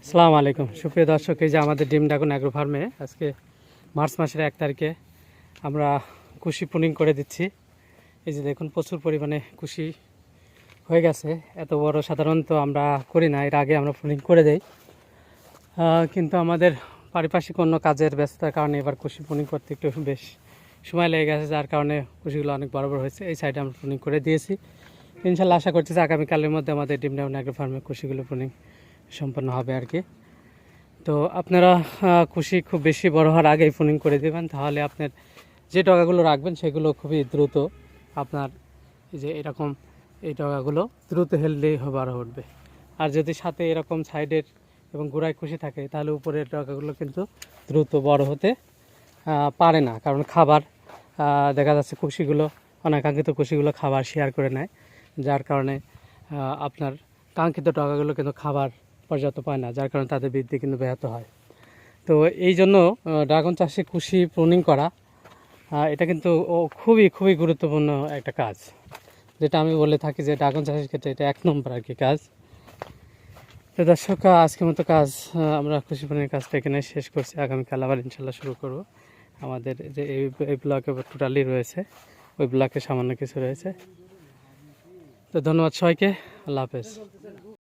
আসসালামু আলাইকুম সুপ্রিয় দর্শক, এই যে আমাদের ডিম ড্রাগন অ্যাগ্রো ফার্মে আজকে মার্চ মাসের 1 তারিখে আমরা কুশি প্রুনিং করে দিচ্ছি। এই যে দেখুন প্রচুর পরিমাণে কুশি হয়ে গেছে। এত বড় সাধারণত আমরা করি না, এর আগে আমরা প্রুনিং করে দেই, কিন্তু আমাদের পারিপার্শ্বিক অন্য কাজের ব্যস্ততার কারণে এবার কুশি প্রুনিং করতে একটু বেশ সময় লেগে গেছে, যার কারণে কুশিগুলো অনেক বড় বড় হয়েছে। এই সাইডে আমরা প্রুনিং করে দিয়েছি। ইনশাল্লাহ আশা করছি যে আগামীকালের মধ্যে আমাদের ডিম ড্রাগন অ্যাগ্রো ফার্মে কুশিগুলো প্রুনিং সম্পন্ন হবে আর কি। তো আপনারা কুশি খুব বেশি বড় হওয়ার আগেই প্রুনিং করে দেবেন, তাহলে আপনার যে ডগাগুলো রাখবেন সেগুলো খুবই দ্রুত আপনার এই যে এরকম এই ডগাগুলো দ্রুত হেলদি বড় উঠবে। আর যদি সাথে এরকম সাইডের এবং গোড়ায় কুশি থাকে তাহলে উপরের ডগাগুলো কিন্তু দ্রুত বড় হতে পারে না, কারণ খাবার দেখা যাচ্ছে কুশিগুলো অনাকাঙ্ক্ষিত কুশিগুলো খাবার শেয়ার করে নেয়, যার কারণে আপনার কাঙ্ক্ষিত ডগাগুলো কিন্তু খাবার পর্যাপ্ত পায় না, যার কারণে তাদের বৃদ্ধি কিন্তু ব্যাহত হয়। তো এই জন্য ড্রাগন চাষে কুশি প্রুনিং করা এটা কিন্তু খুবই খুবই গুরুত্বপূর্ণ একটা কাজ, যেটা আমি বলে থাকি যে ড্রাগন চাষের ক্ষেত্রে এটা 1 নম্বর আর কি কাজ। তো দর্শক, আজকের মতো কাজ আমরা কুশি প্রুনিংয়ের কাজটা এখানে শেষ করছি। আগামীকাল আবার ইনশাল্লাহ শুরু করব। আমাদের যে এই ব্লকে টোটালি রয়েছে, ওই ব্লকে সামান্য কিছু রয়েছে। তো ধন্যবাদ সবাইকে, আল্লাহ হাফেজ।